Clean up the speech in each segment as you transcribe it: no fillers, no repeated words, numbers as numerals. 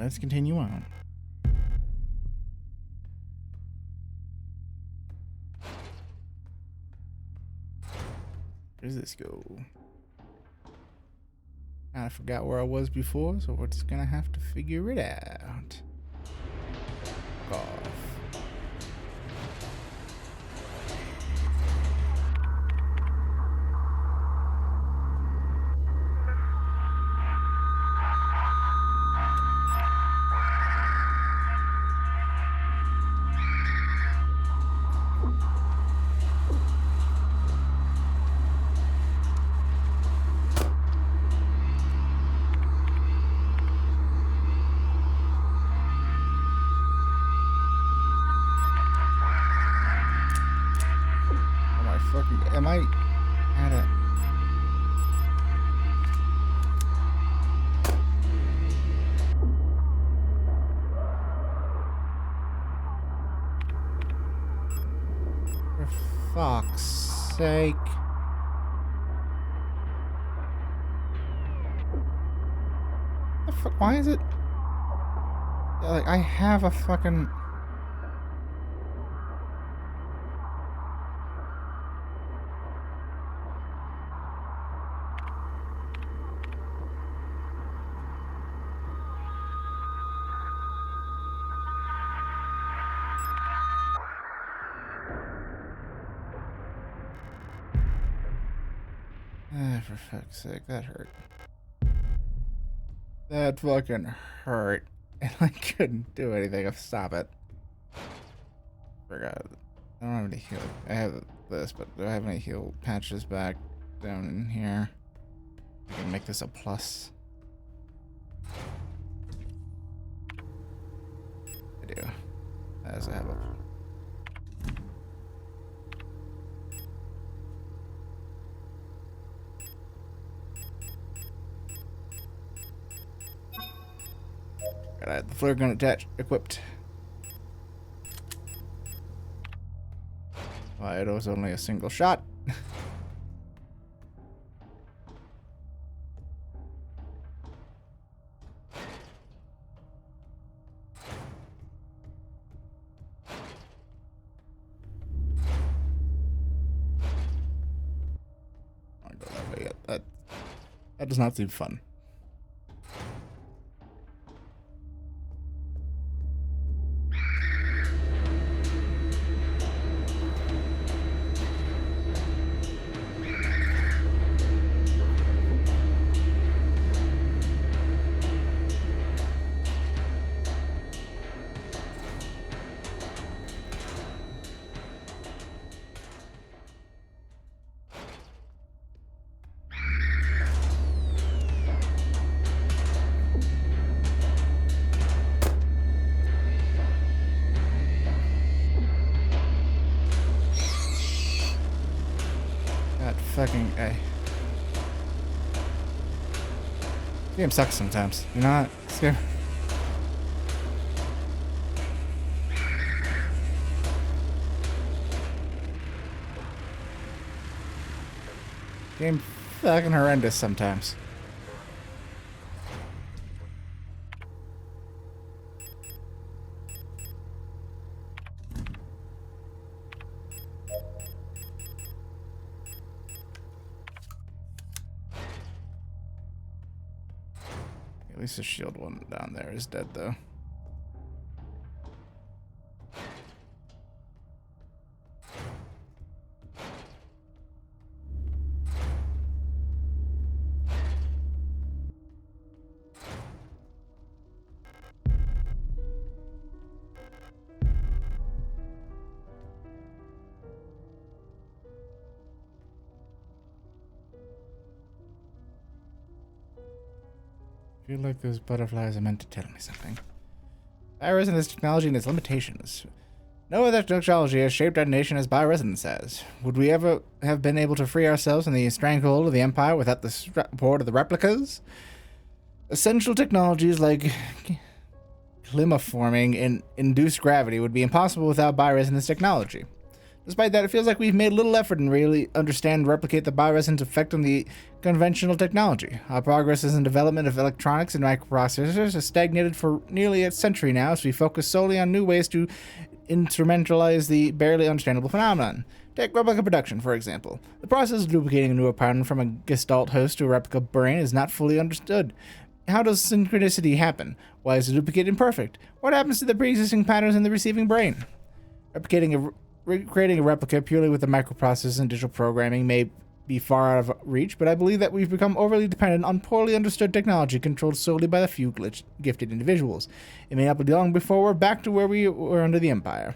let's continue on. Where does this go? I forgot where I was before, so we're just gonna have to figure it out. Fuck off. Am I at a... For fuck's sake. The fuck? Why is it... Like, I have a fucking... For fuck's sake, that hurt. That fucking hurt. And I couldn't do anything. Stop it. Forgot. I don't have any heal. I have this, but do I have any heal patches back down in here? I can make this a plus. I do. As I have a... Got the flare gun attached, equipped. Well, it was only a single shot. I go that way yet. That does not seem fun. Fucking A. Game sucks sometimes. You're not scared. Game fucking horrendous sometimes. At least the shield one down there is dead, though. I feel like those butterflies are meant to tell me something. Bioresonance technology and its limitations. No other technology has shaped our nation as bioresonance has. Would we ever have been able to free ourselves from the stranglehold of the Empire without the support of the replicas? Essential technologies like climaforming and induced gravity would be impossible without bioresonance technology. Despite that, it feels like we've made little effort in really understand and replicate the bioresonance effect on the conventional technology. Our progress in the development of electronics and microprocessors has stagnated for nearly a century now as we focus solely on new ways to instrumentalize the barely understandable phenomenon. Take replica production, for example. The process of duplicating a new pattern from a gestalt host to a replica brain is not fully understood. How does synchronicity happen? Why is the duplicate imperfect? What happens to the pre-existing patterns in the receiving brain? Creating a replica purely with the microprocessors and digital programming may be far out of reach, but I believe that we've become overly dependent on poorly understood technology controlled solely by the few gifted individuals. It may not be long before we're back to where we were under the Empire.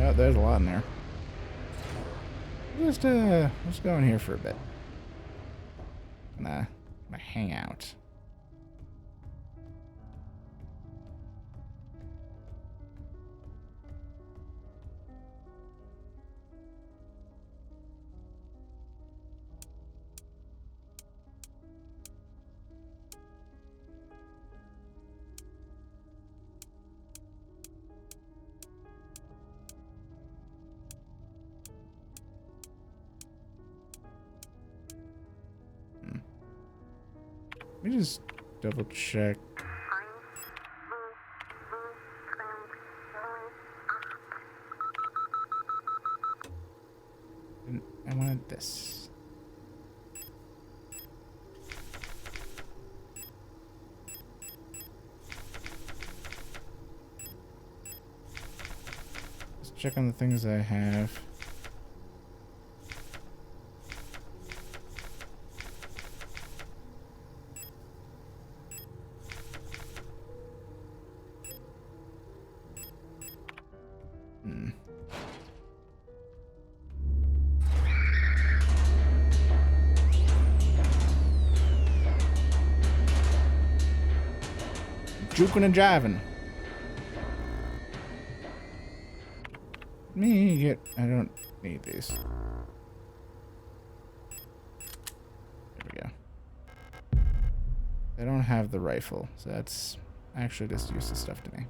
Oh, there's a lot in there. Let's go in here for a bit. Gonna hang out. Let me just double check. I wanted this. Let's check on the things I have. Juking and jiving. I don't need these. There we go. I don't have the rifle, so that's actually just useless stuff to me.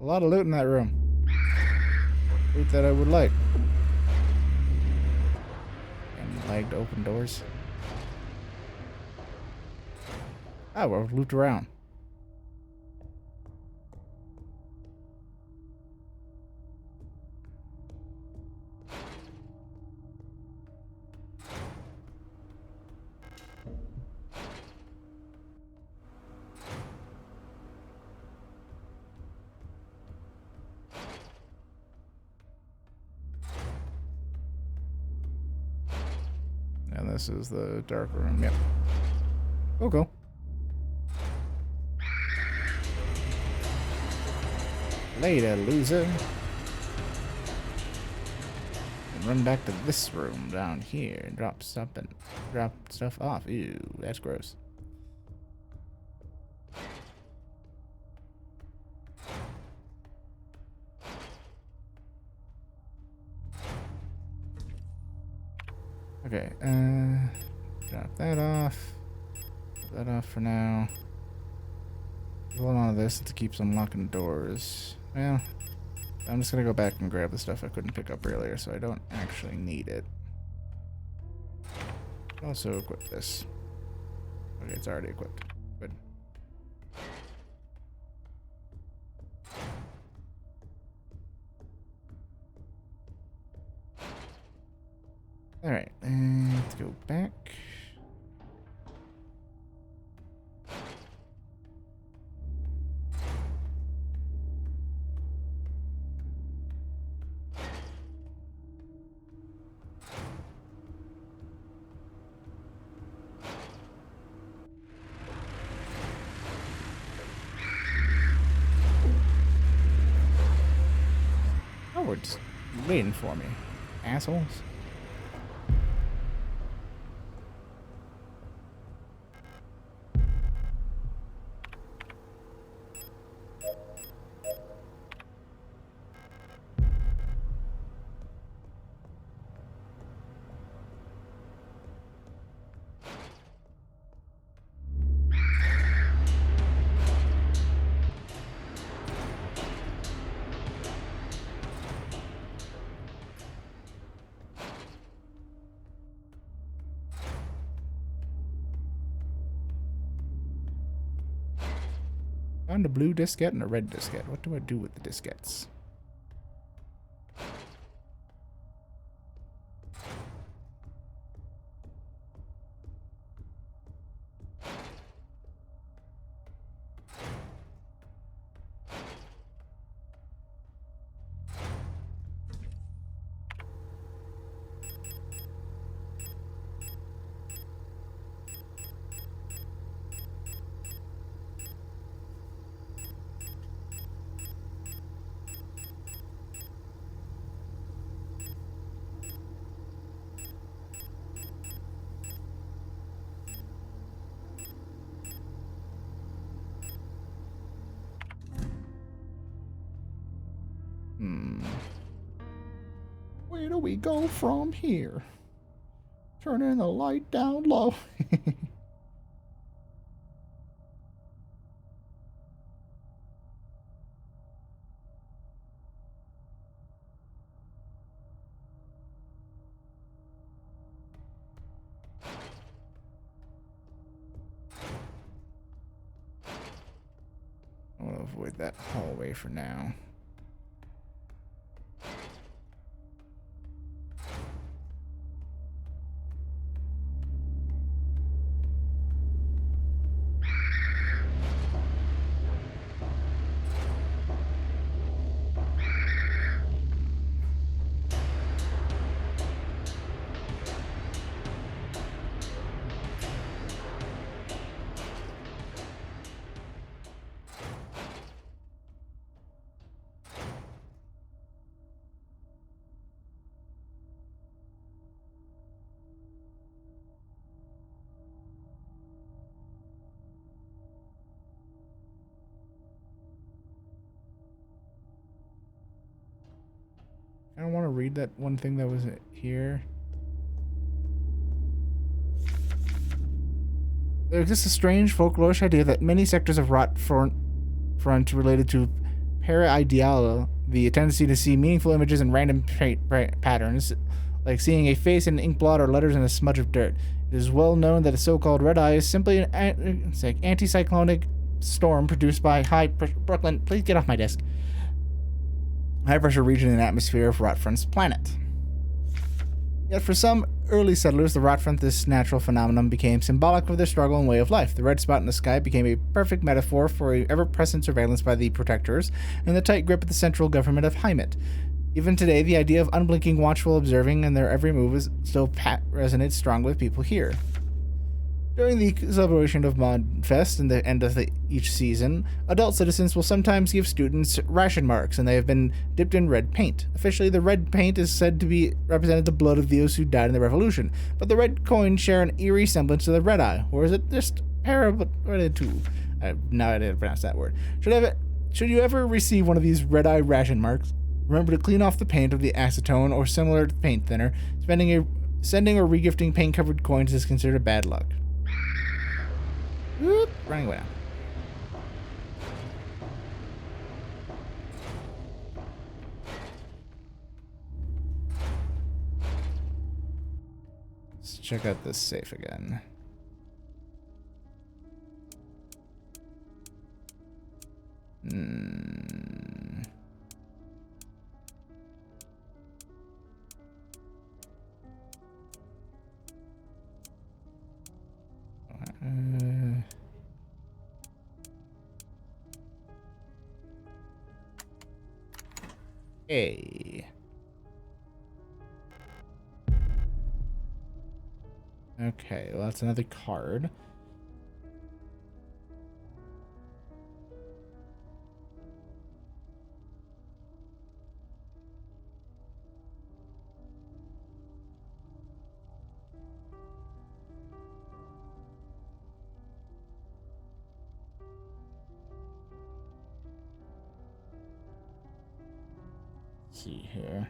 A lot of loot in that room. Loot that I would like. Lagged open doors. Oh, we're looped around. And this is the dark room. Yep. Oh, cool. Later, loser. And run back to this room down here and drop stuff off. Ew, that's gross. Okay, drop that off. Put that off for now. Hold on to this to keep unlocking doors. Well, I'm just gonna go back and grab the stuff I couldn't pick up earlier, so I don't actually need it. Also equip this. Okay, it's already equipped. Good. Alright, let's go back. Oh, we're just waiting for me, assholes. Found a blue diskette and a red diskette. What do I do with the diskettes? Where do we go from here? Turning the light down low. I want to avoid that hallway for now. I don't want to read that one thing that was here. There exists a strange folklorish idea that many sectors of Rot Front related to paraideal, the tendency to see meaningful images in random patterns, like seeing a face in ink blot or letters in a smudge of dirt. It is well known that a so-called red eye is simply an anticyclonic storm produced by Brooklyn, please get off my desk. High-pressure region and atmosphere of Rotfront's planet. Yet for some early settlers, the Rotfront, this natural phenomenon, became symbolic of their struggle and way of life. The red spot in the sky became a perfect metaphor for a ever-present surveillance by the protectors and the tight grip of the central government of Heimat. Even today, the idea of unblinking, watchful observing and their every move is still resonates strong with people here. During the celebration of Modfest and the end of each season, adult citizens will sometimes give students ration marks, and they have been dipped in red paint. Officially, the red paint is said to be represented the blood of those who died in the revolution, but the red coins share an eerie semblance to the red eye, or is it just parabolic? Now I didn't pronounce that word. Should you ever receive one of these red eye ration marks, remember to clean off the paint of the acetone or similar paint thinner. Sending or regifting paint-covered coins is considered bad luck. Whoop, running away now. Let's check out this safe again. Hey. Okay, well, that's another card. Let's see here.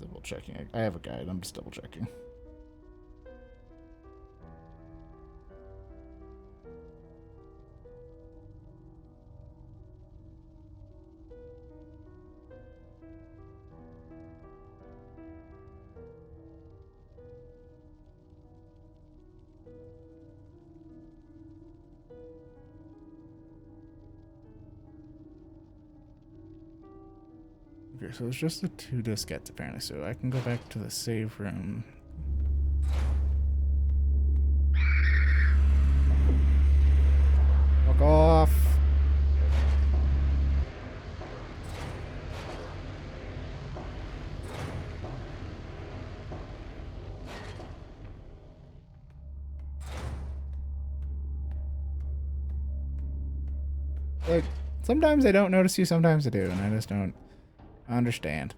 Double checking. I have a guide. I'm just double checking. Okay, so it's just the 2 diskettes apparently, so I can go back to the save room. Fuck off! Like, sometimes I don't notice you, sometimes I do, and I just don't understand.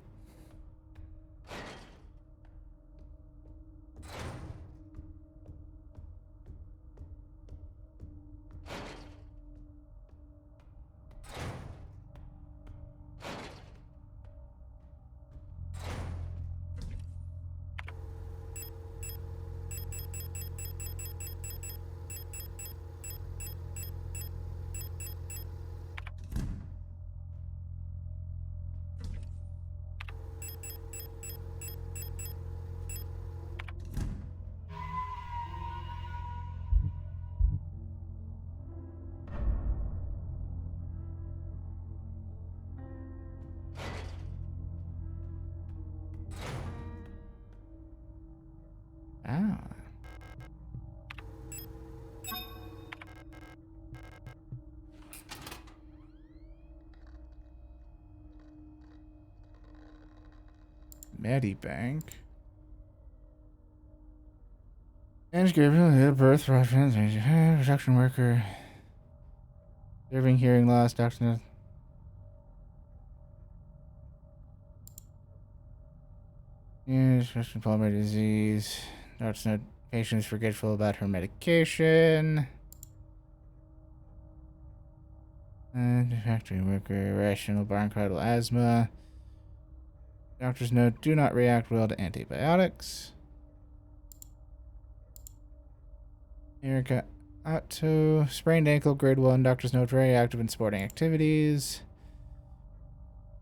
Ah. Medibank. Inscription, birth reference, production worker. Serving hearing loss, doctor. Yes, pulmonary disease. Doctor's note. Patient is forgetful about her medication. And factory worker, irrational bronchial asthma. Doctor's note, do not react well to antibiotics. Erica Otto, sprained ankle, grade 1. Doctor's note, very active in sporting activities.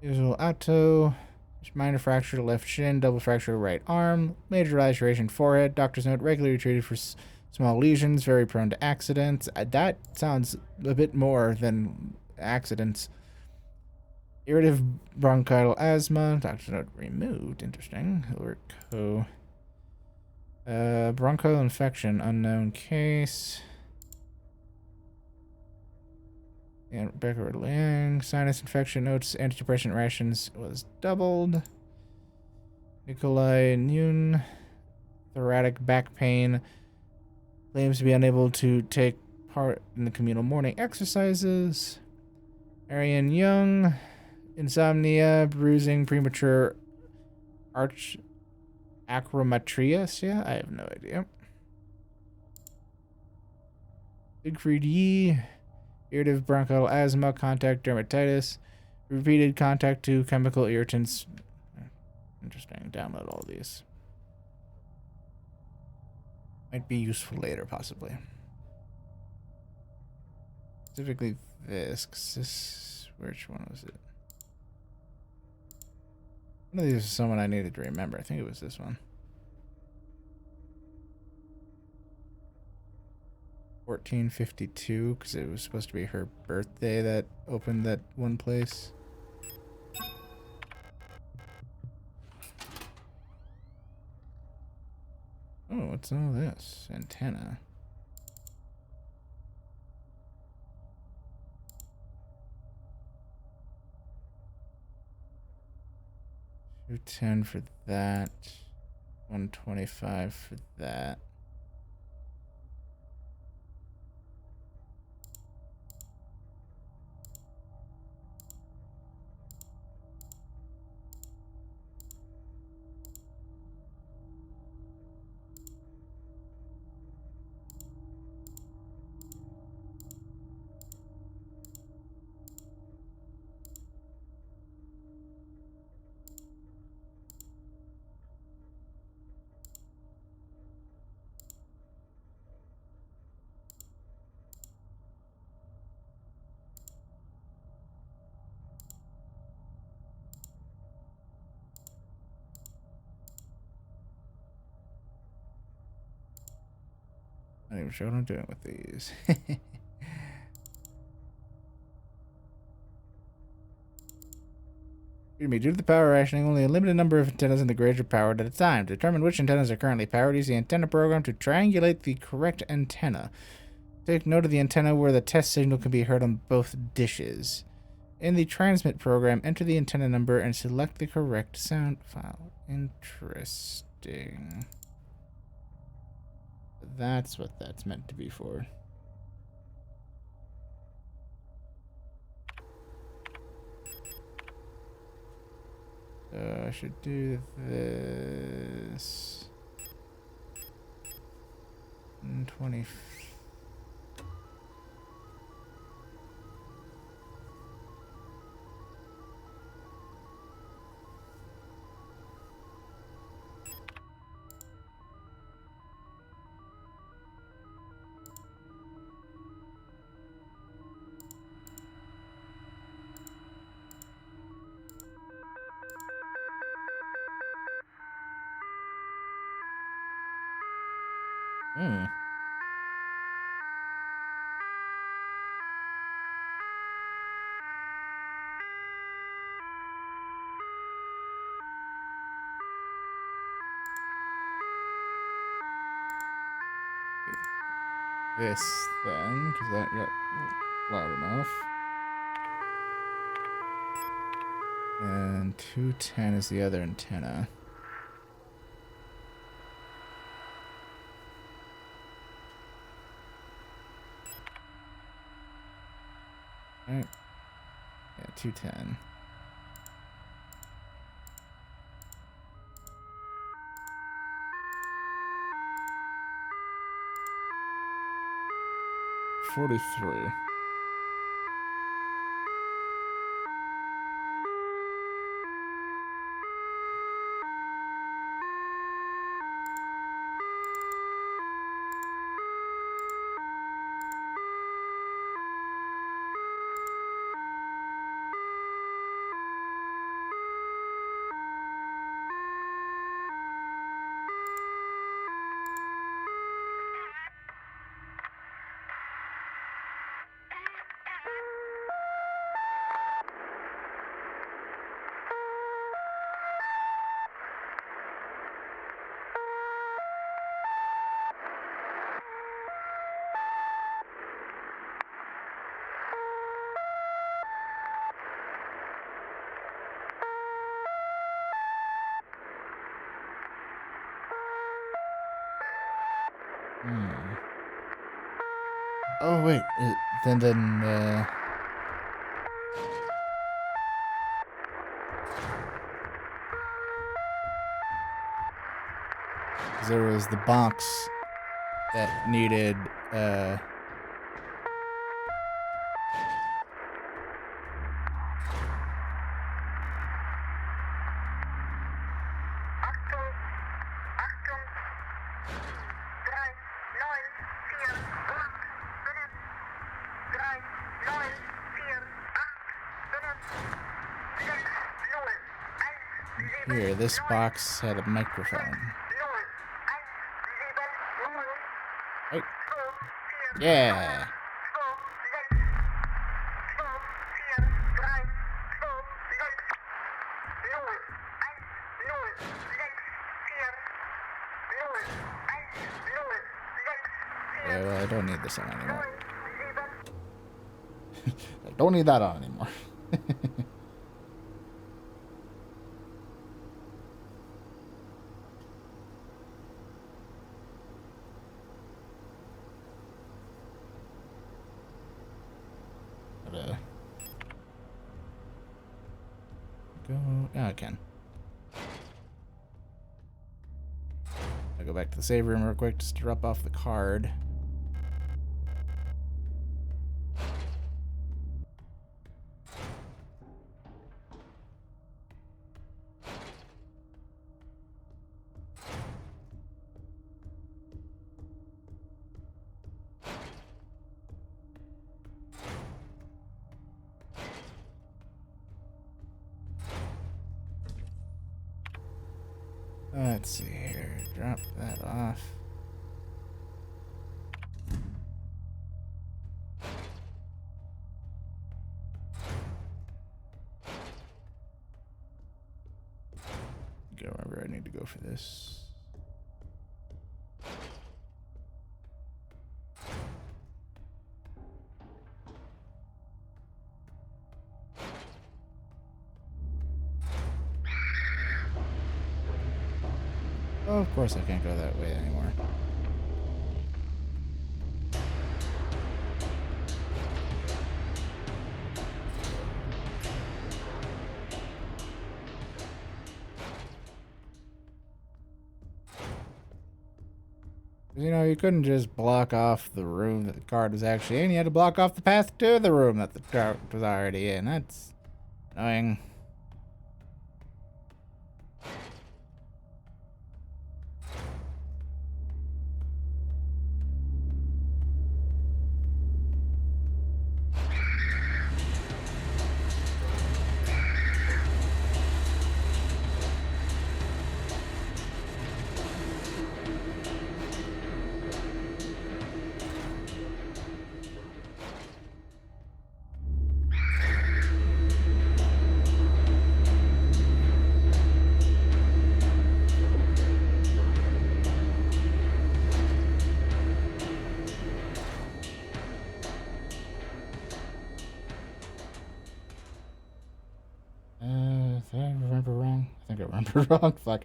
Usual Otto, minor fracture to left shin, double fracture to right arm, major laceration forehead. Doctor's note, regularly treated for small lesions, very prone to accidents. That sounds a bit more than accidents. Irritative bronchial asthma. Doctor's note, removed. Interesting. Bronchial infection, unknown case. And Rebecca Lang. Sinus infection notes. Antidepressant rations was doubled. Nikolai Nune. Thoracic back pain. Claims to be unable to take part in the communal morning exercises. Arian Young. Insomnia. Bruising. Premature arch acrometrias. I have no idea. Siegfried Yi. Irritative bronchial asthma, contact dermatitis, repeated contact to chemical irritants. Interesting. Download all these. Might be useful later, possibly. Specifically this, 'cause this, which one was it? One of these is someone I needed to remember. I think it was this one. 1452, because it was supposed to be her birthday that opened that one place. Oh, what's all this? Antenna. $210 for that. $125 for that. I'm not even sure what I'm doing with these. Excuse me, due to the power rationing, only a limited number of antennas in the grid are powered at a time. To determine which antennas are currently powered, use the antenna program to triangulate the correct antenna. Take note of the antenna where the test signal can be heard on both dishes. In the transmit program, enter the antenna number and select the correct sound file. Interesting. That's what that's meant to be for. So I should do this. 20. This then, because that got loud enough. And 210 is the other antenna. Right. Yeah, 210. $43. Oh wait, then there was the box that needed here, this box had a microphone. Right. Yeah. Yeah, well, I don't need this on anymore. I don't need that on anymore. Go. Yeah, I can. I'll go back to the save room real quick just to drop off the card. Let's see here. Drop that off. can't remember where I need to go for this. Oh, of course I can't go that way anymore. You know, you couldn't just block off the room that the card was actually in. You had to block off the path to the room that the card was already in. That's annoying. Did I remember wrong? I think I remember wrong. Fuck.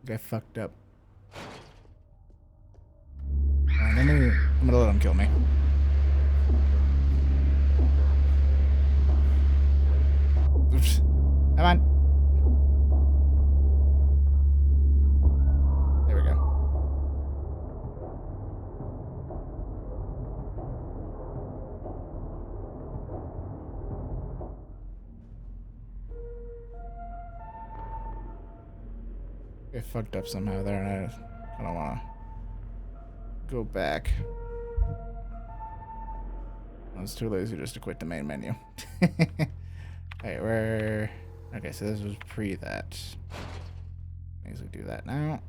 I fucked up. I'm gonna let him kill me. Oops. Come on. There we go. I fucked up somehow there, and I kind of want to go back. I was too lazy just to quit the main menu. Alright, where... Okay, so this was pre that. Easily do that now.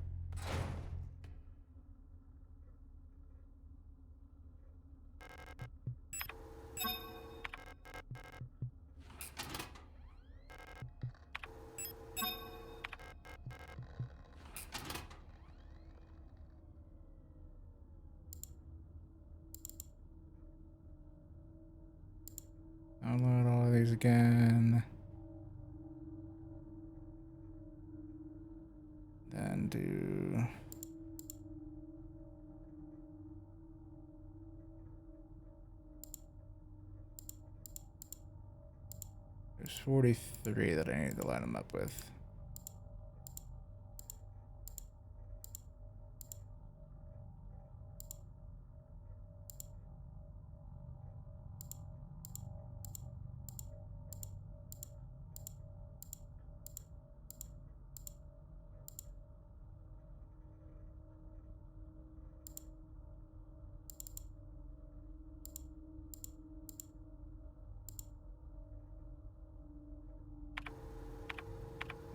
Download all of these again. Then do... There's 43 that I need to line them up with.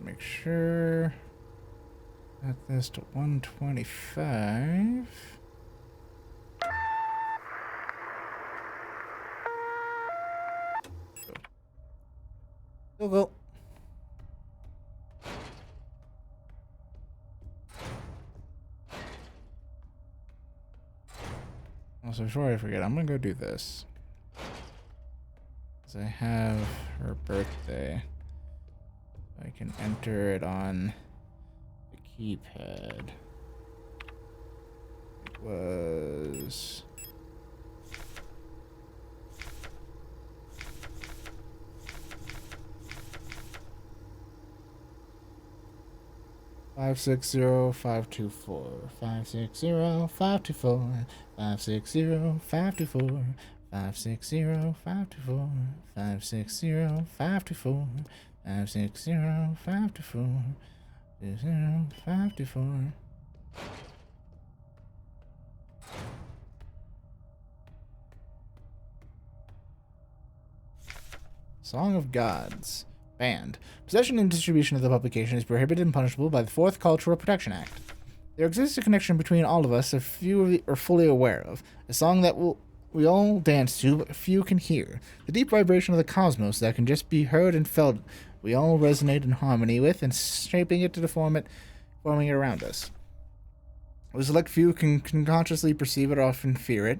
Make sure at this to 125. Go. Also, before I forget, I'm gonna go do this. Because I have her birthday. I can enter it on the keypad. It was... Five 560-524 560-524 560-524 560-524. 560-524. 560-524. 524. Song of Gods. Banned. Possession and distribution of the publication is prohibited and punishable by the Fourth Cultural Protection Act. There exists a connection between all of us that few are fully aware of. A song that we all dance to, but few can hear. The deep vibration of the cosmos that can just be heard and felt. We all resonate in harmony with and shaping it to forming it around us. A select few can consciously perceive it or often fear it.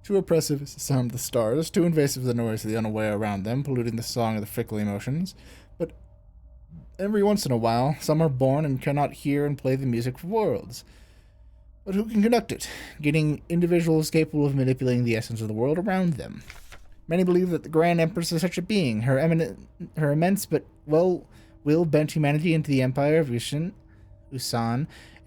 Too oppressive is the sound of the stars, too invasive the noise of the unaware around them, polluting the song of the fickle emotions. But every once in a while, some are born and cannot hear and play the music for worlds. But who can conduct it, getting individuals capable of manipulating the essence of the world around them? Many believe that the Grand Empress is such a being. Her immense but well-willed bent humanity into the empire of Usan,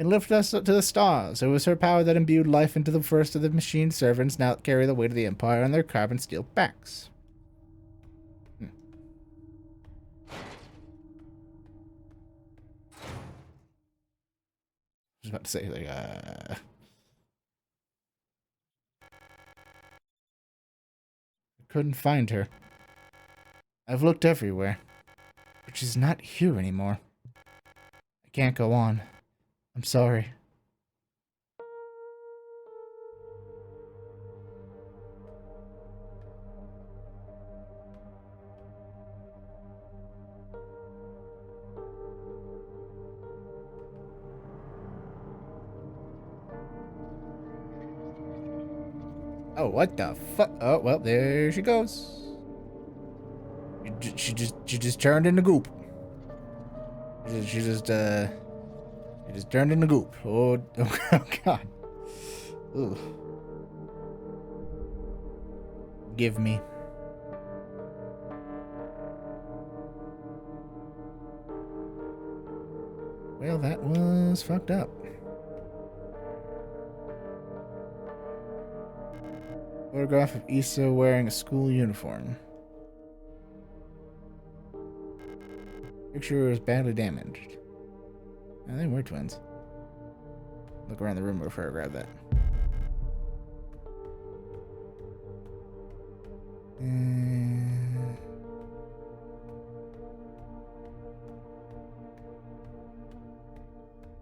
and lifted us up to the stars. It was her power that imbued life into the first of the machine servants now that carry the weight of the empire on their carbon steel backs. I was about to say, like, I couldn't find her. I've looked everywhere, but she's not here anymore. I can't go on. I'm sorry. Oh, what the fuck? Oh, well, there she goes. She just turned into goop. She just turned into goop. Oh, oh God. Ooh. Give me. Well, that was fucked up. Photograph of Issa wearing a school uniform. Picture is badly damaged. Oh, they were twins. Look around the room before I grab that.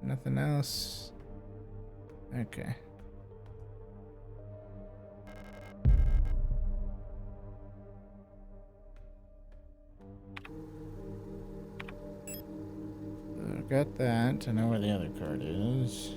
Nothing else. Okay. Got that. I know where the other card is.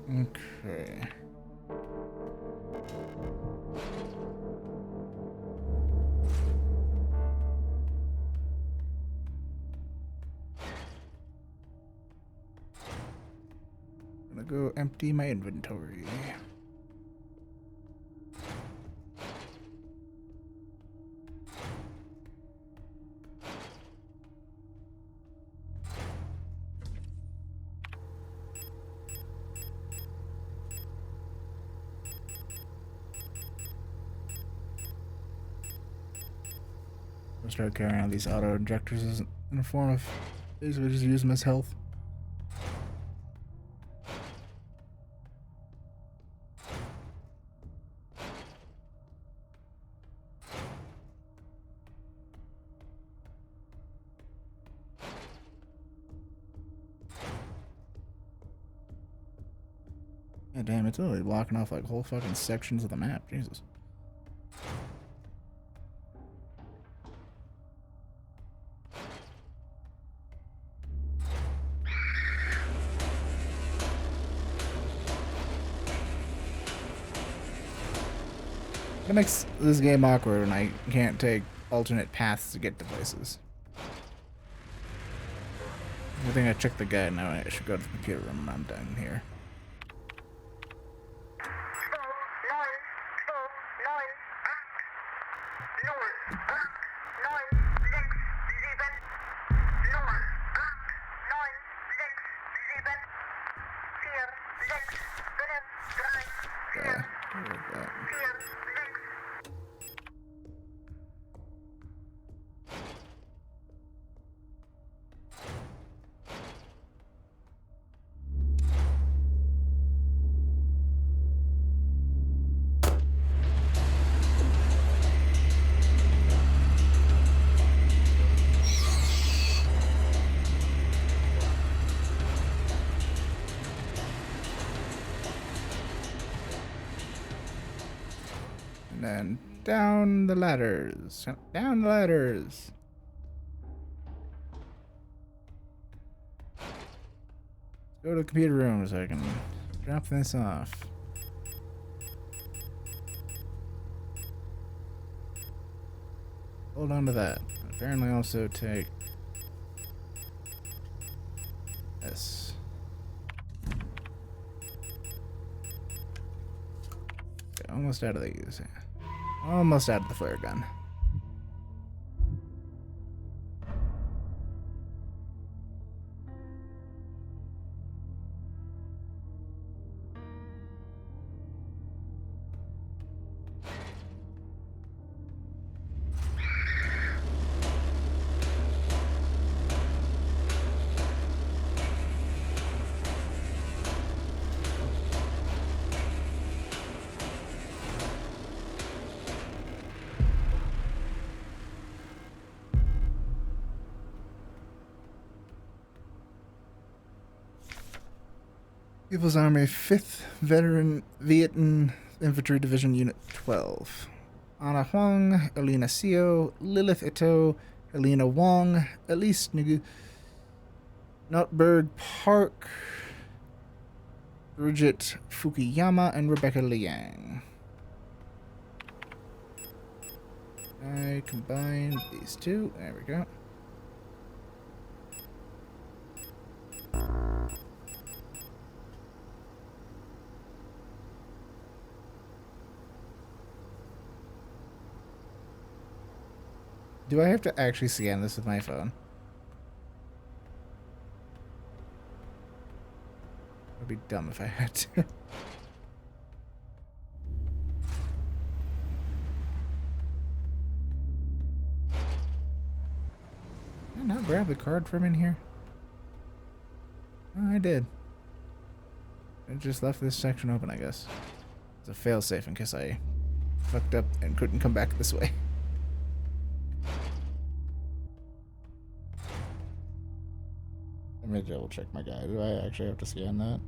Okay. I'm gonna go empty my inventory. I'll start carrying out these auto injectors as in a form of basically just use them as health. Yeah, damn, it's literally blocking off like whole fucking sections of the map. Jesus. It makes this game awkward when I can't take alternate paths to get to places. I think I checked the guide now. I should go to the computer room when I'm done here. And then down the ladders. Down the ladders. Let's go to the computer room so I can drop this off. Hold on to that. Apparently also take this. Okay, almost out of these. Almost out of the flare gun. People's Army 5th Veteran Vietnam Infantry Division Unit 12. Anna Huang, Elena Seo, Lilith Ito, Elena Wong, Elise Nugu, Notberg Park, Bridget Fukuyama, and Rebecca Liang. I combined these two. There we go. Do I have to actually scan this with my phone? I'd be dumb if I had to. Did I not grab the card from in here? Oh, I did. I just left this section open, I guess. It's a failsafe in case I fucked up and couldn't come back this way. Let me double check my guide. Do I actually have to scan that?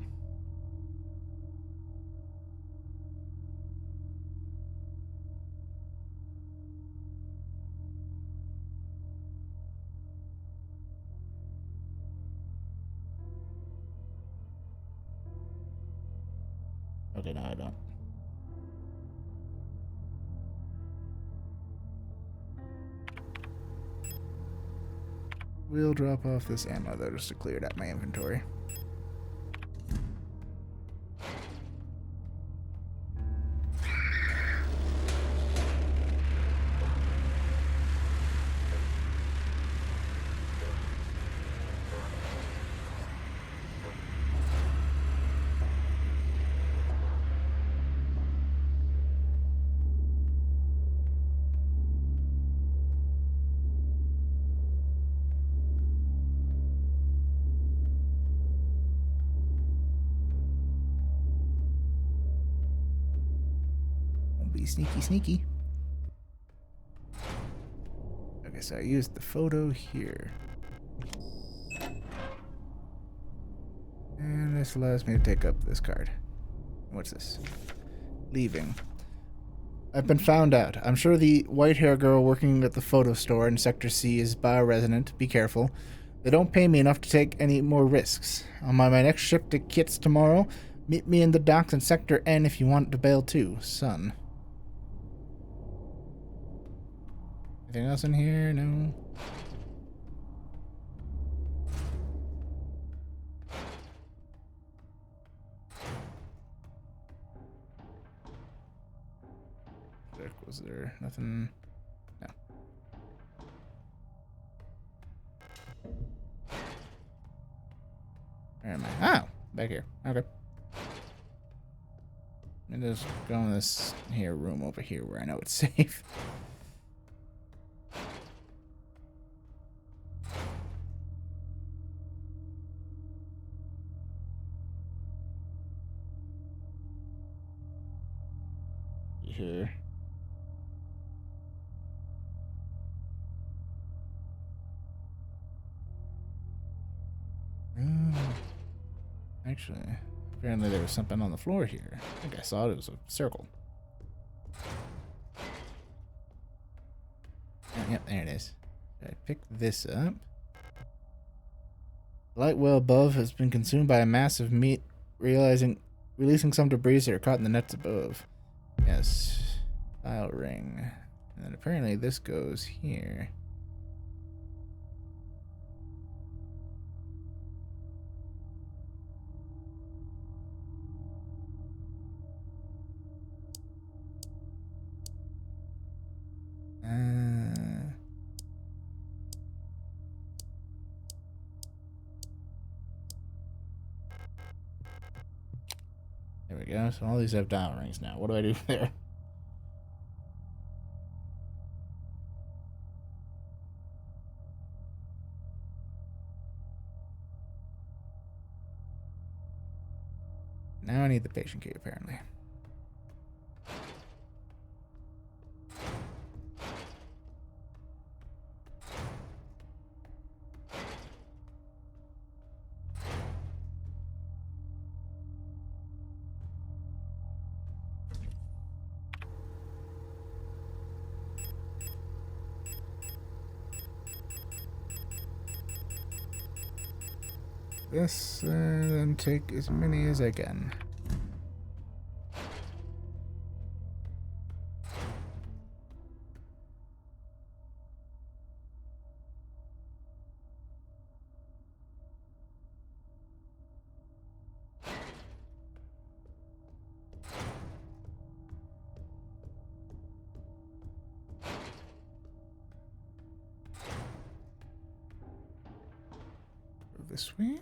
Okay, no, I don't. We'll drop off this ammo though just to clear it out my inventory. Be sneaky, sneaky. Okay, so I used the photo here. And this allows me to take up this card. What's this? Leaving. I've been found out. I'm sure the white-hair girl working at the photo store in Sector C is bioresonant. Be careful. They don't pay me enough to take any more risks. On my next ship to Kits tomorrow, meet me in the docks in Sector N if you want to bail too, son. Anything else in here? No. Was there nothing? No. Where am I? Oh, back here. Okay. And just go in this here room over here where I know it's safe. Here. Actually, apparently there was something on the floor here. I think I saw it. It was a circle. Oh, yep, there it is. I pick this up. The light well above has been consumed by a mass of meat, releasing some debris that are caught in the nets above. Yes. File ring. And then apparently this goes here. There we go. So all these have dial rings now. What do I do there? Now I need the patient key, apparently. This, then take as many as I can. This way.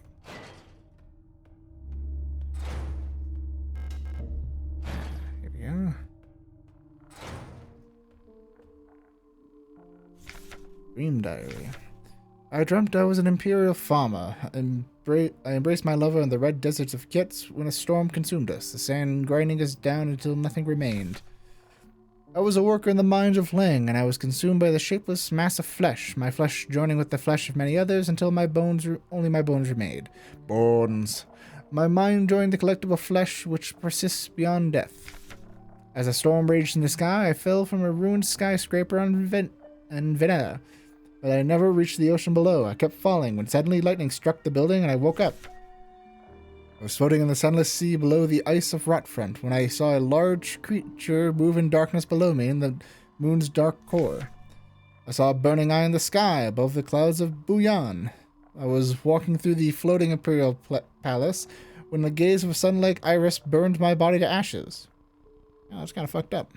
Here we go. Dream diary. I dreamt I was an imperial farmer. I embraced my lover in the red deserts of Kits when a storm consumed us, the sand grinding us down until nothing remained. I was a worker in the mines of Lang, and I was consumed by the shapeless mass of flesh, my flesh joining with the flesh of many others until only my bones remained. Bones. My mind joined the collectible flesh which persists beyond death. As a storm raged in the sky, I fell from a ruined skyscraper on Veneta, but I never reached the ocean below. I kept falling when suddenly lightning struck the building and I woke up. I was floating in the sunless sea below the ice of Rotfront when I saw a large creature move in darkness below me in the moon's dark core. I saw a burning eye in the sky above the clouds of Buyan. I was walking through the floating imperial palace when the gaze of a sun-like iris burned my body to ashes. Oh, that's kind of fucked up.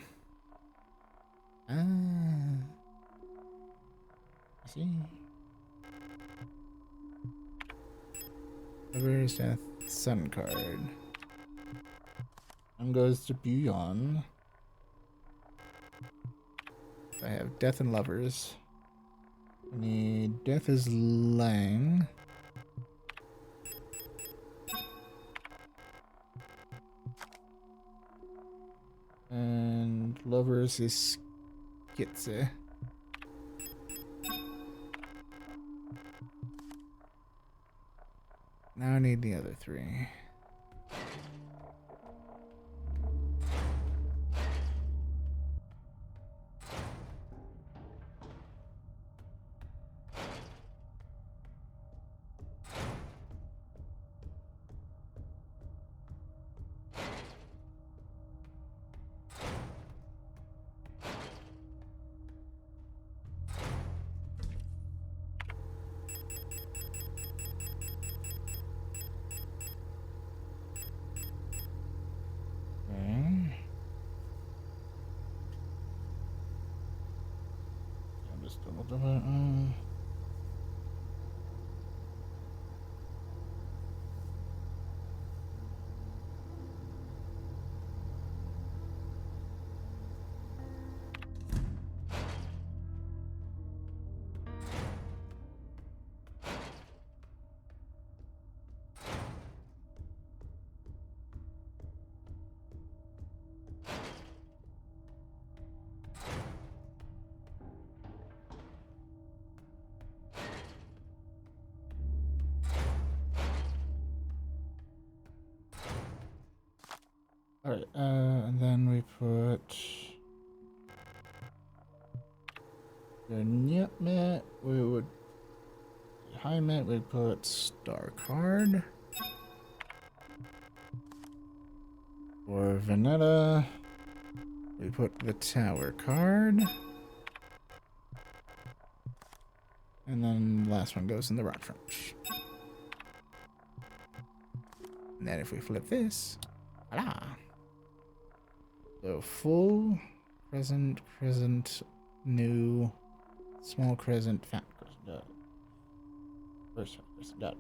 I see. Where's that sun card? One goes to Buyan. I have death and lovers. I need death is Lang. And lovers is Skitze. Now I need the other three. just double it. Alright, and then we put the Nyet mat, we would high mat, we put star card. For Vanetta, we put the tower card. And then the last one goes in the rock front. And then if we flip this, voila! So full, crescent, new, small crescent, fat crescent, dot. First fat crescent, dot.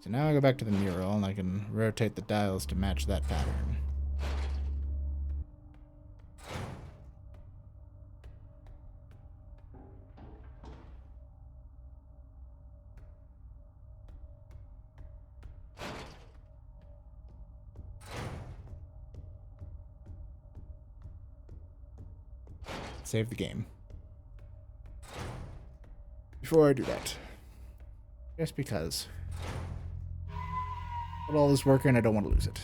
So now I go back to the mural and I can rotate the dials to match that pattern. Save the game. Before I do that, just because put all this work in, I don't want to lose it.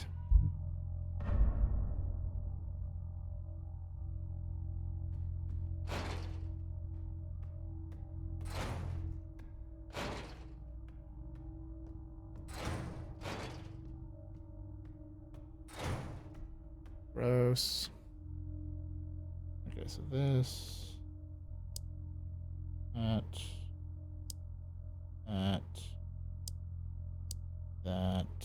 Gross. Okay, so this, that, that.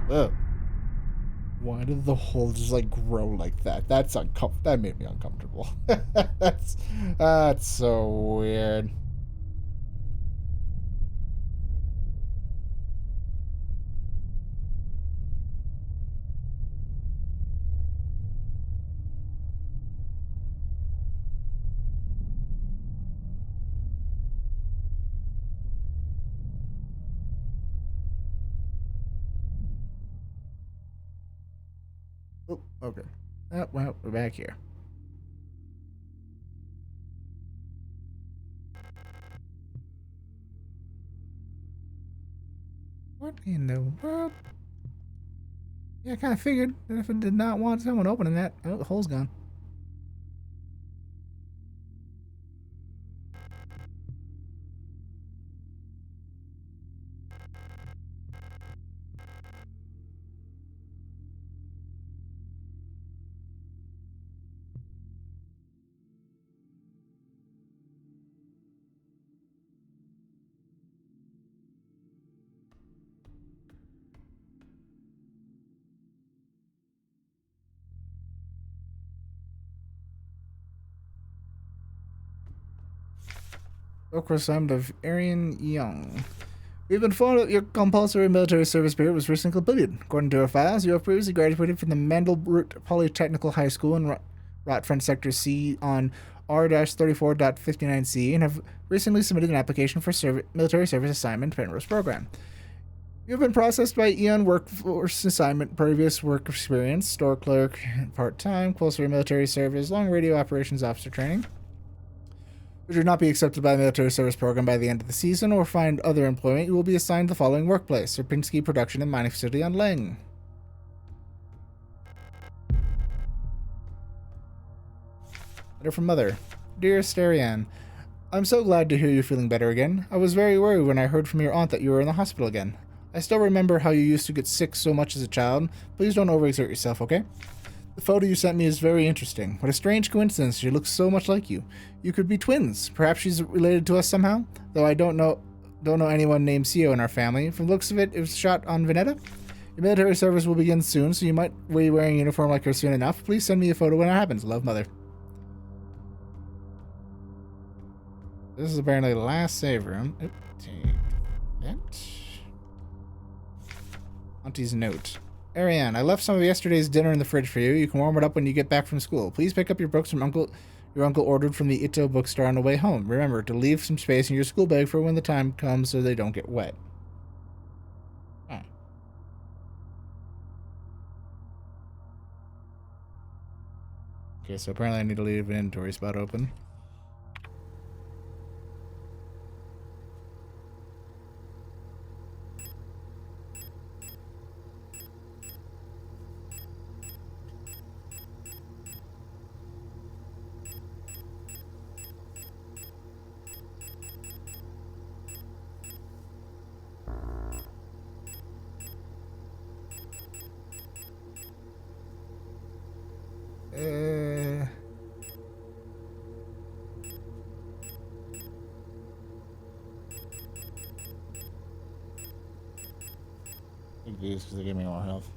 Ugh. Why did the hole just like grow like that? That's uncomfortable. That made me uncomfortable. That's so weird. Oh, okay. Oh, well, we're back here. What in the world? Yeah, I kind of figured that if it did not want someone opening that, oh, the hole's gone. Croissant of Arian Young. We've been informed that your compulsory military service period was recently completed. According to our files, you have previously graduated from the Mandelbrot Polytechnical High School in Rotfront Sector C on R-34.59C and have recently submitted an application for military service assignment Penrose program. You have been processed by Eon Workforce Assignment, previous work experience, store clerk, part-time, compulsory military service, long radio operations officer training. Should you not be accepted by the military service program by the end of the season or find other employment, you will be assigned the following workplace: Sierpinski Production and Mining Facility on Leng. Letter from Mother. Dear Sterian, I'm so glad to hear you're feeling better again. I was very worried when I heard from your aunt that you were in the hospital again. I still remember how you used to get sick so much as a child. Please don't overexert yourself, okay? The photo you sent me is very interesting. What a strange coincidence. She looks so much like you. You could be twins. Perhaps she's related to us somehow, though I don't know don't know anyone named CEO in our family. From the looks of it, it was shot on Veneta. Your military service will begin soon, so you might be wearing a uniform like her soon enough. Please send me a photo when it happens. Love, Mother. This is apparently the last save room. Oop, take that. Auntie's note. Ariane, I left some of yesterday's dinner in the fridge for you. You can warm it up when you get back from school. Please pick up your books from your uncle ordered from the Ito bookstore on the way home. Remember to leave some space in your school bag for when the time comes so they don't get wet. Oh. Okay, so apparently I need to leave an inventory spot open. Take these because they give me more health.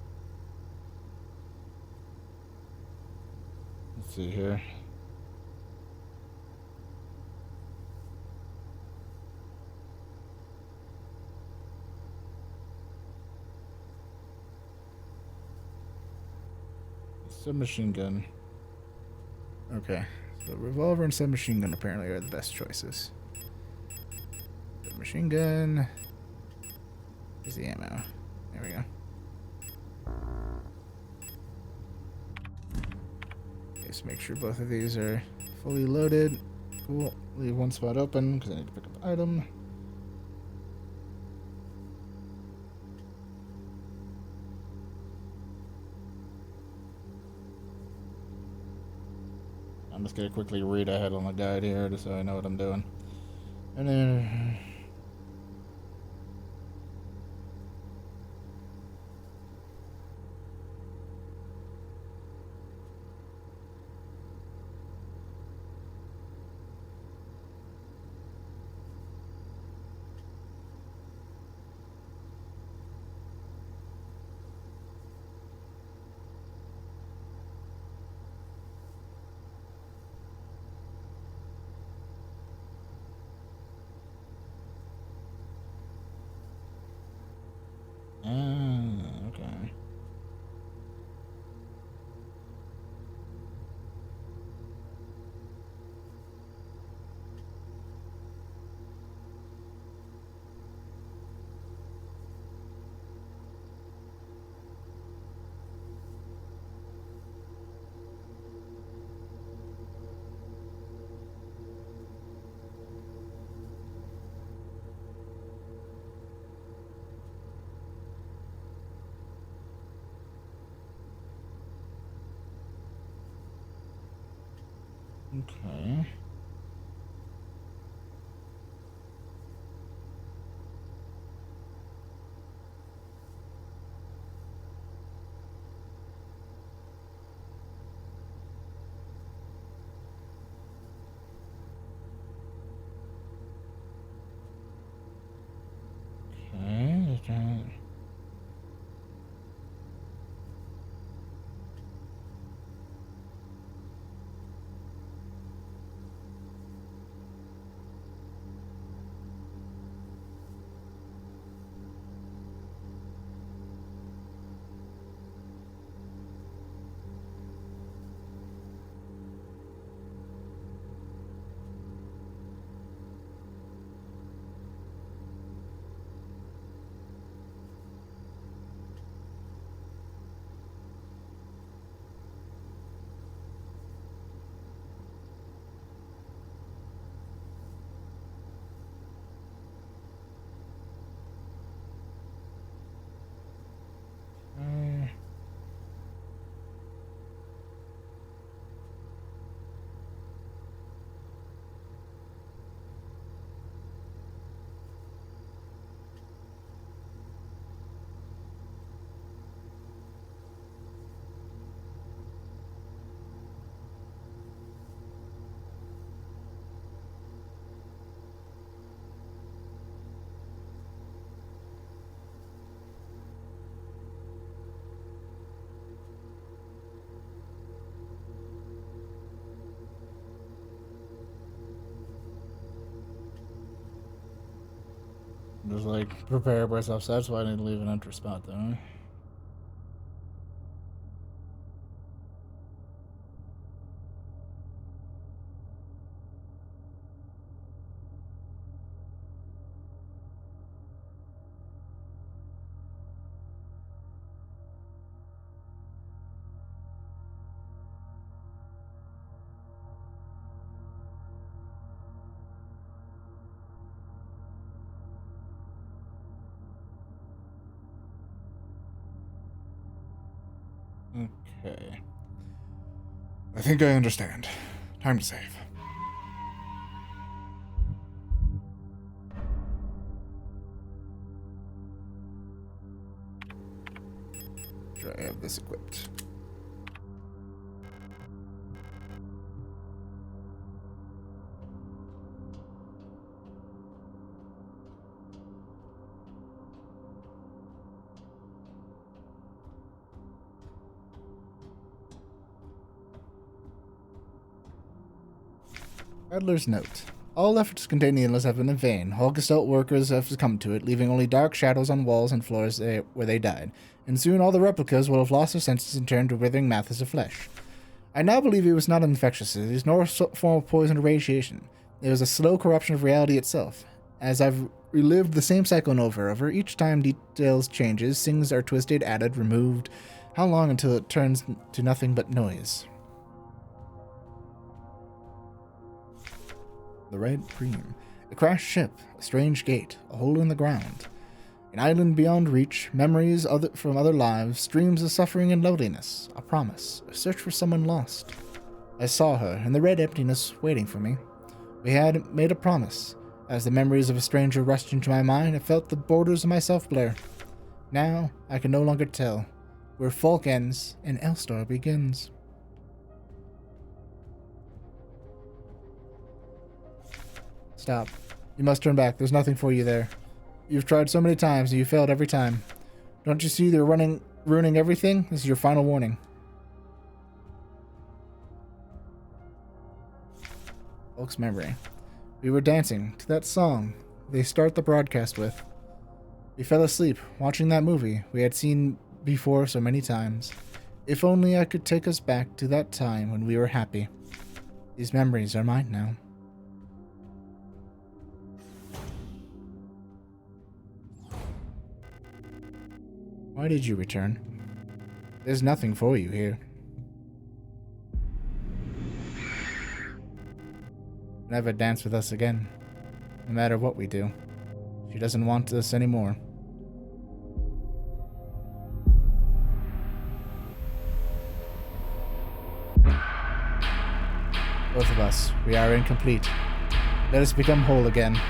Let's see here. Submachine gun. Okay, so revolver and submachine gun apparently are the best choices. Submachine gun. Here's the ammo. There we go. Okay, just make sure both of these are fully loaded. Cool. Leave one spot open because I need to pick up the item. I'm just gonna quickly read ahead on the guide here just so I know what I'm doing. And then okay. Okay. Okay. Just like prepare myself, so that's why I need to leave an empty spot though. Okay. I think I understand. Time to save. Sure, I have this equipped. Adler's note. All efforts to contain the illness have been in vain. All Gestalt workers have succumbed to it, leaving only dark shadows on walls and floors where they died. And soon all the replicas will have lost their senses and turned to withering masses of flesh. I now believe it was not an infectious disease, nor a form of poison or radiation. It was a slow corruption of reality itself. As I've relived the same cycle over, each time details changes, things are twisted, added, removed. How long until it turns to nothing but noise? The Red Cream. A crashed ship, a strange gate, a hole in the ground. An island beyond reach, memories from other lives, streams of suffering and loneliness. A promise, a search for someone lost. I saw her, in the red emptiness, waiting for me. We had made a promise. As the memories of a stranger rushed into my mind, I felt the borders of myself blur. Now, I can no longer tell where Folk ends and Elstar begins. Stop. You must turn back. There's nothing for you there. You've tried so many times and you failed every time. Don't you see they're ruining everything? This is your final warning. Folks' memory. We were dancing to that song they start the broadcast with. We fell asleep watching that movie we had seen before so many times. If only I could take us back to that time when we were happy. These memories are mine now. Why did you return? There's nothing for you here. Never dance with us again. No matter what we do. She doesn't want us anymore. Both of us, we are incomplete. Let us become whole again.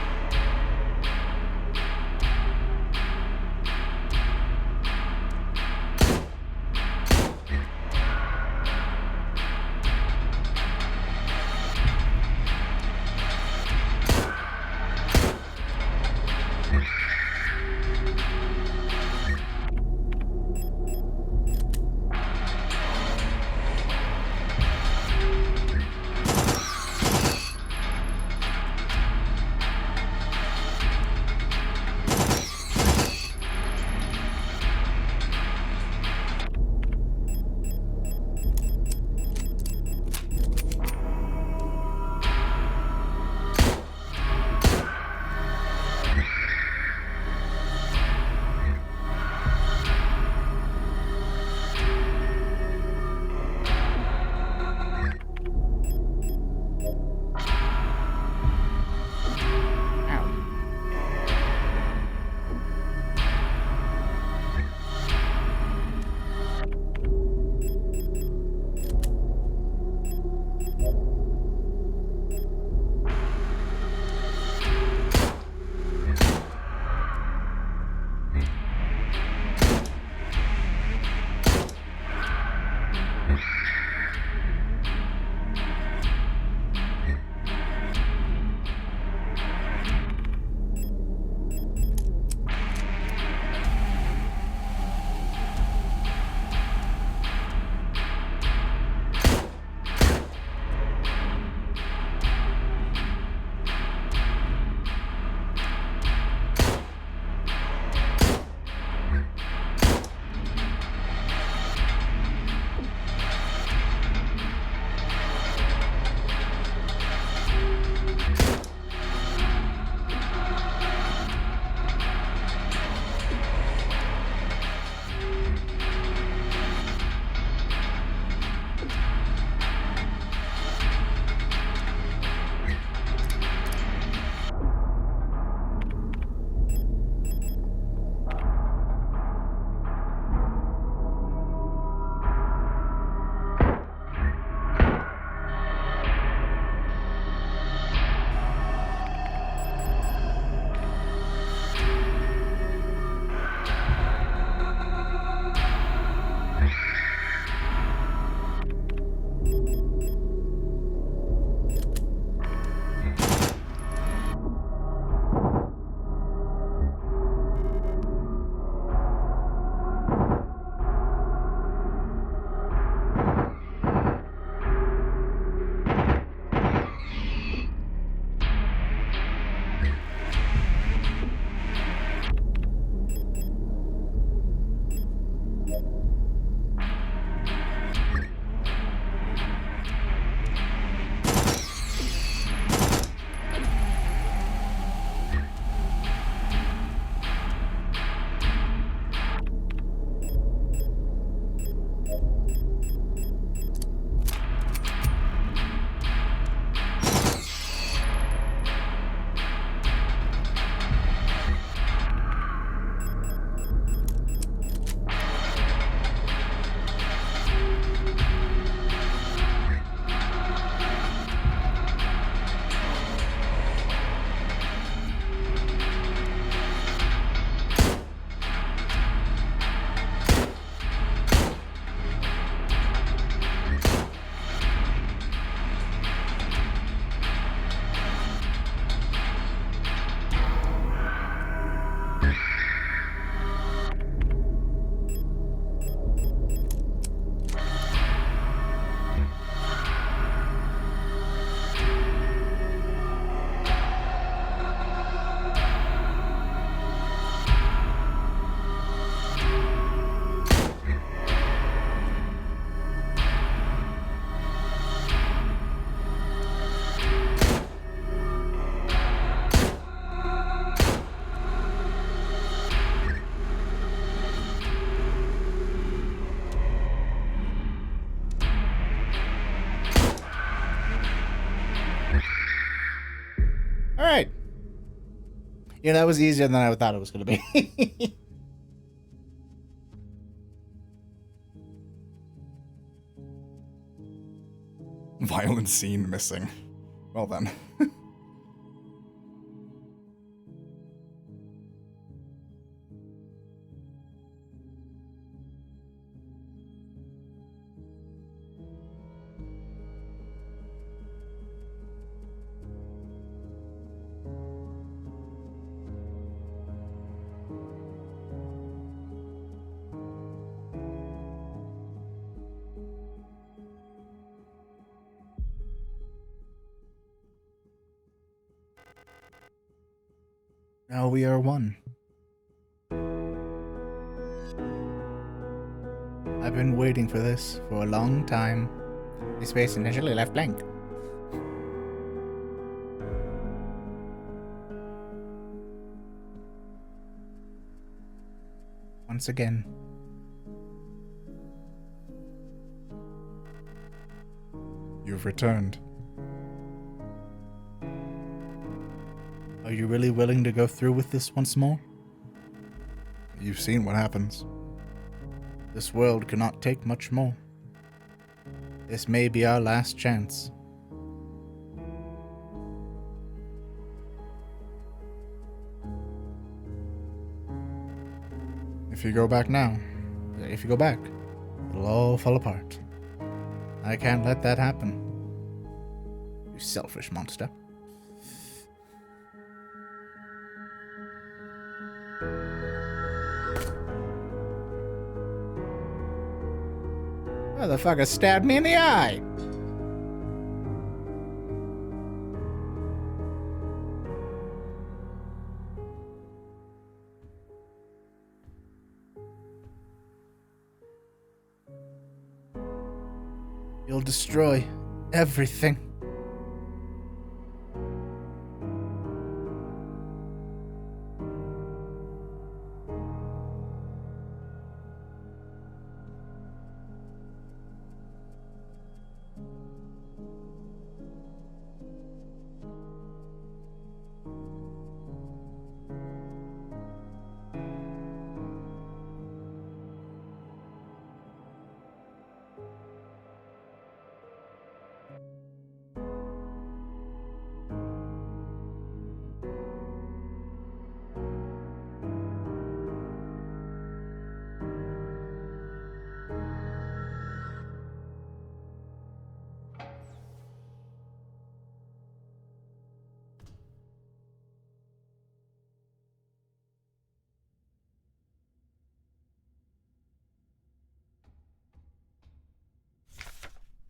Yeah, that was easier than I thought it was going to be. Violent scene missing. Well then. Now we are one. I've been waiting for this for a long time. The space initially left blank. Once again. You've returned. Are you really willing to go through with this once more? You've seen what happens. This world cannot take much more. This may be our last chance. If you go back, it'll all fall apart. I can't let that happen. You selfish monster. Motherfucker stabbed me in the eye! You'll destroy everything.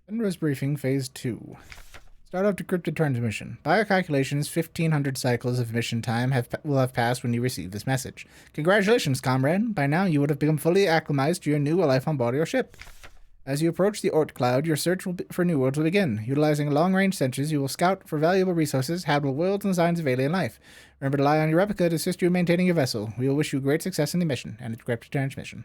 Inverse briefing, phase 2. Start of decrypted transmission. By our calculations, 1,500 cycles of mission time will have passed when you receive this message. Congratulations, comrade. By now, you would have become fully acclimatized to your new life on board your ship. As you approach the Oort Cloud, your search for new worlds will begin. Utilizing long-range sensors, you will scout for valuable resources, habitable worlds, and signs of alien life. Remember to rely on your replica to assist you in maintaining your vessel. We will wish you great success in the mission and decrypted transmission.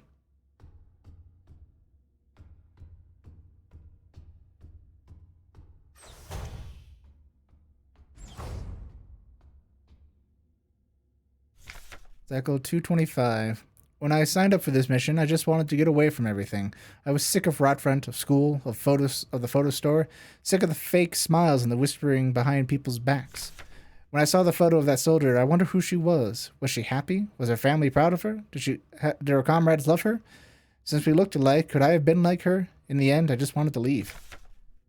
Cycle 225. When I signed up for this mission, I just wanted to get away from everything. I was sick of Rotfront, of school, of the photo store, sick of the fake smiles and the whispering behind people's backs. When I saw the photo of that soldier, I wondered who she was. Was she happy? Was her family proud of her? Did her comrades love her? Since we looked alike, could I have been like her? In the end, I just wanted to leave.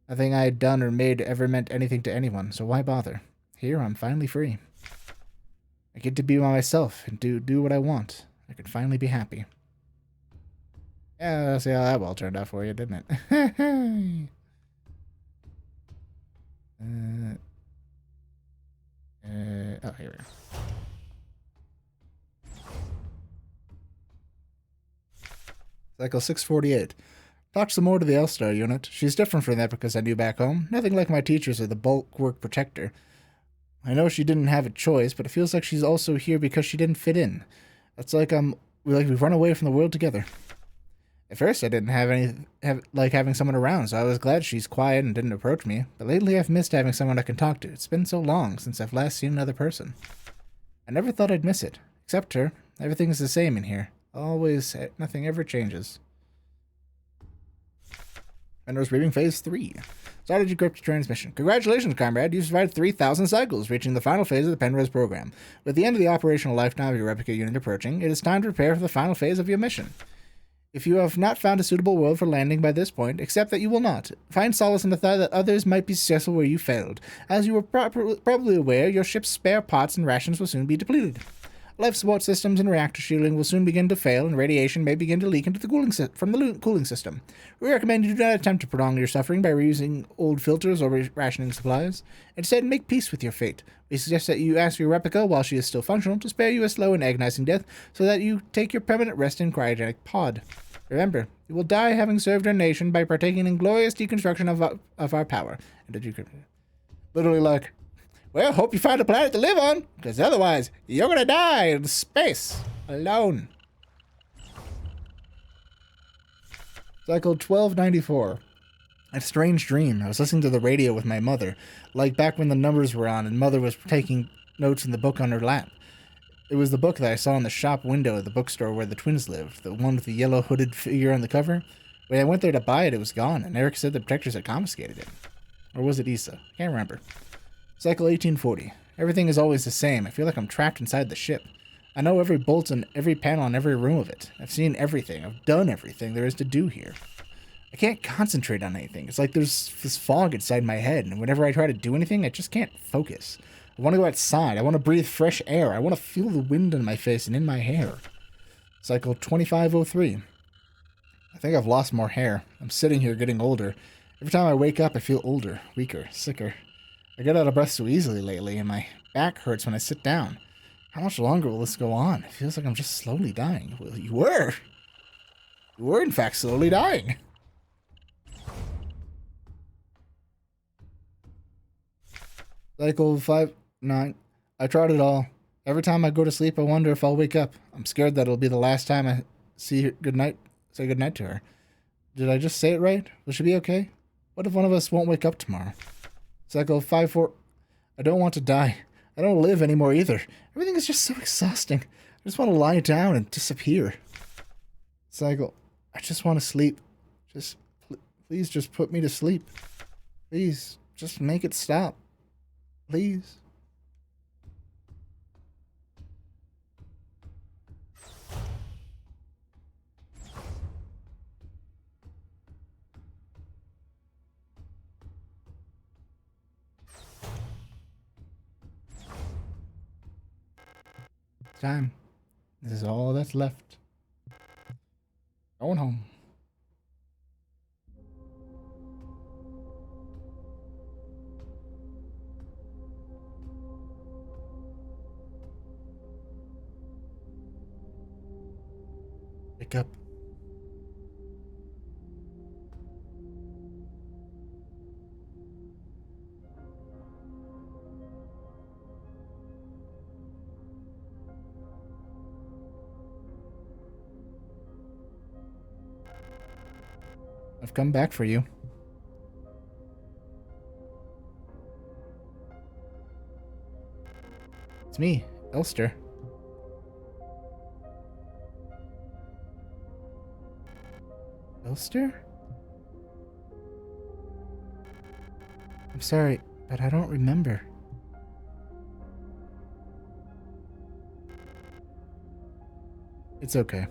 Nothing I had done or made ever meant anything to anyone, so why bother? Here, I'm finally free. I get to be myself and do what I want. I can finally be happy. Yeah, see how that well turned out for you, didn't it? Oh, here we go. Cycle 648. Talk some more to the L-Star unit. She's different from that because I knew back home. Nothing like my teachers or the bulwark protector. I know she didn't have a choice, but it feels like she's also here because she didn't fit in. It's like we've run away from the world together. At first, I didn't like having someone around, so I was glad she's quiet and didn't approach me. But lately, I've missed having someone I can talk to. It's been so long since I've last seen another person. I never thought I'd miss it. Except her. Everything's the same in here. Always, nothing ever changes. Penrose Reaping Phase 3. Started decrypted transmission. Congratulations, comrade. You've survived 3,000 cycles, reaching the final phase of the Penrose program. With the end of the operational lifetime of your replica unit approaching, it is time to prepare for the final phase of your mission. If you have not found a suitable world for landing by this point, accept that you will not. Find solace in the thought that others might be successful where you failed. As you were probably aware, your ship's spare parts and rations will soon be depleted. Life support systems and reactor shielding will soon begin to fail, and radiation may begin to leak into the cooling system. We recommend you do not attempt to prolong your suffering by reusing old filters or rationing supplies. Instead, make peace with your fate. We suggest that you ask your replica, while she is still functional, to spare you a slow and agonizing death, so that you take your permanent rest in cryogenic pod. Remember, you will die having served our nation by partaking in glorious deconstruction of our power. And literally like, well, hope you find a planet to live on, because otherwise, you're gonna die in space, alone. Cycle 1294. A strange dream. I was listening to the radio with my mother, like back when the numbers were on and mother was taking notes in the book on her lap. It was the book that I saw in the shop window at the bookstore where the twins lived, the one with the yellow hooded figure on the cover. When I went there to buy it, it was gone, and Eric said the protectors had confiscated it. Or was it Issa? Can't remember. Cycle 1840. Everything is always the same. I feel like I'm trapped inside the ship. I know every bolt and every panel in every room of it. I've seen everything. I've done everything there is to do here. I can't concentrate on anything. It's like there's this fog inside my head, and whenever I try to do anything, I just can't focus. I want to go outside. I want to breathe fresh air. I want to feel the wind in my face and in my hair. Cycle 2503. I think I've lost more hair. I'm sitting here getting older. Every time I wake up, I feel older, weaker, sicker. I get out of breath so easily lately, and my back hurts when I sit down. How much longer will this go on? It feels like I'm just slowly dying. Well, you were. You were, in fact, slowly dying. Cycle 59. I tried it all. Every time I go to sleep, I wonder if I'll wake up. I'm scared that it'll be the last time I say goodnight to her. Did I just say it right? Will she be okay? What if one of us won't wake up tomorrow? Cycle 54. I don't want to die. I don't live anymore either. Everything is just so exhausting. I just want to lie down and disappear. Cycle. I just want to sleep. Please just put me to sleep. Please, just make it stop. Please. Time. This is all that's left. Going home. Wake up. I've come back for you. It's me, Elster. Elster? I'm sorry, but I don't remember. It's okay.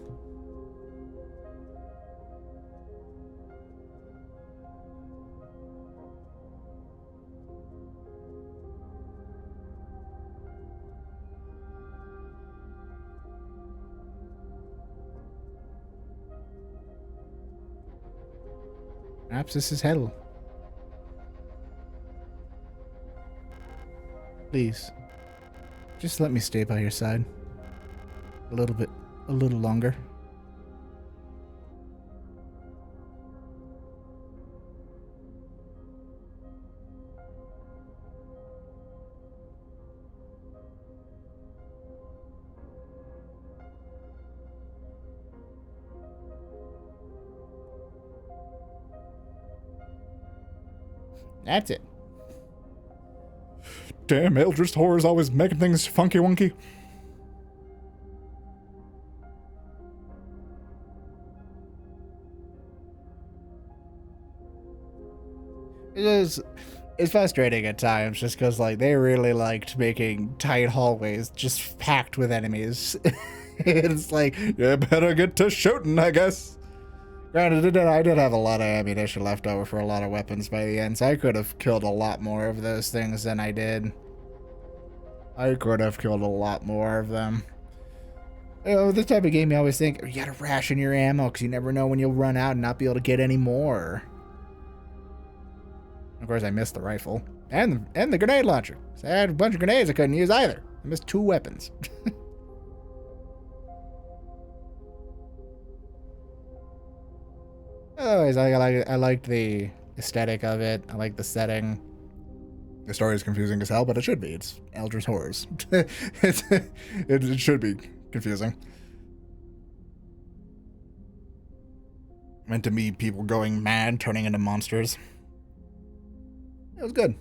Perhaps this is hell. Please, just let me stay by your side. A little longer. That's it. Damn, Eldritch Horror's always making things funky wonky. It's frustrating at times just because like they really liked making tight hallways just packed with enemies. It's like, you better get to shooting, I guess. Granted, I did have a lot of ammunition left over for a lot of weapons by the end, so I could have killed a lot more of those things than I did. I could have killed a lot more of them. You know, this type of game, you always think, you gotta ration your ammo because you never know when you'll run out and not be able to get any more. Of course, I missed the rifle. And the grenade launcher. So I had a bunch of grenades I couldn't use either. I missed 2 weapons. Otherwise, I liked the aesthetic of it. I like the setting. The story is confusing as hell, but it should be. It's Eldritch Horrors. It should be confusing. Meant to be people going mad, turning into monsters. It was good.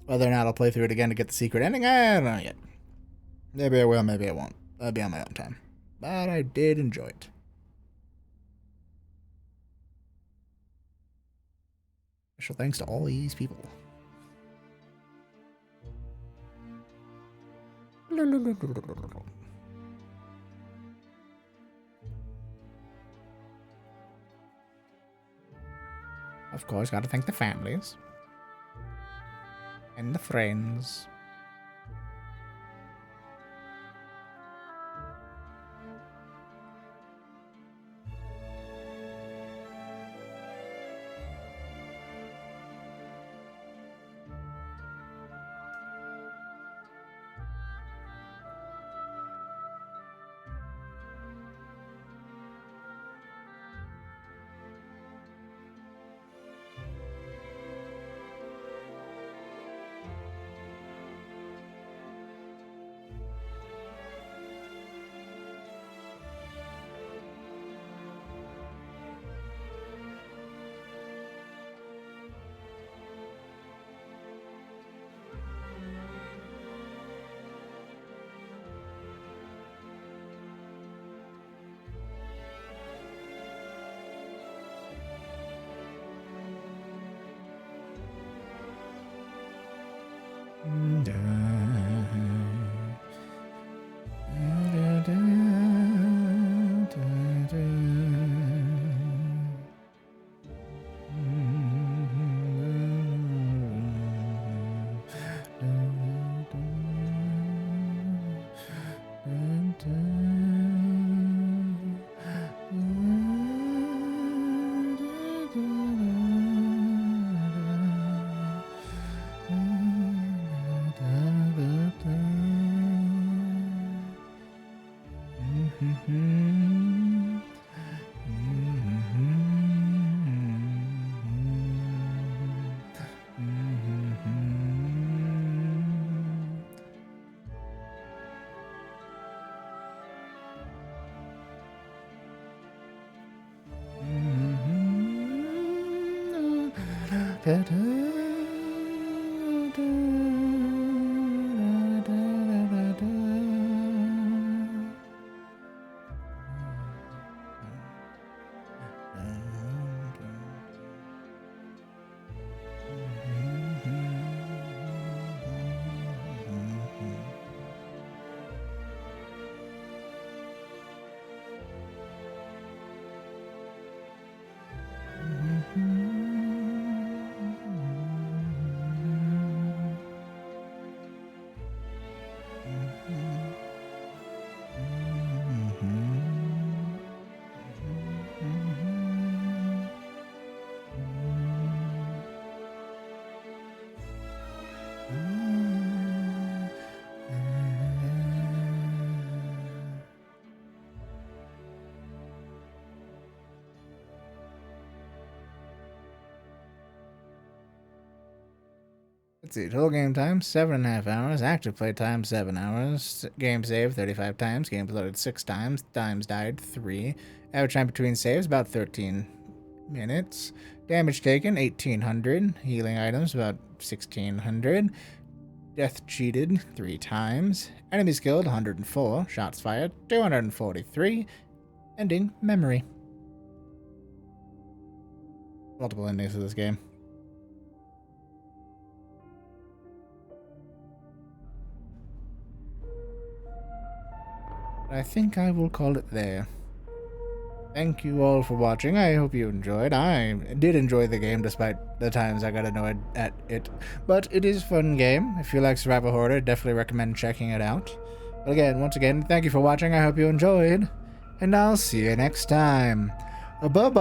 Whether or not I'll play through it again to get the secret ending, I don't know yet. Maybe I will, maybe I won't. That'll be on my own time. But I did enjoy it. Special thanks to all these people. Of course, gotta thank the families. And the friends. Let's see, total game time, 7.5 hours. Active play time, 7 hours. Game saved 35 times. Game loaded 6 times. Times died 3. Average time between saves, about 13 minutes. Damage taken, 1,800. Healing items, about 1,600. Death cheated 3 times. Enemies killed, 104. Shots fired, 243. Ending, memory. Multiple endings of this game. I think I will call it there. Thank you all for watching. I hope you enjoyed. I did enjoy the game despite the times I got annoyed at it. But it is a fun game. If you like survival horror, definitely recommend checking it out. But again, once again, thank you for watching. I hope you enjoyed. And I'll see you next time. Bye-bye.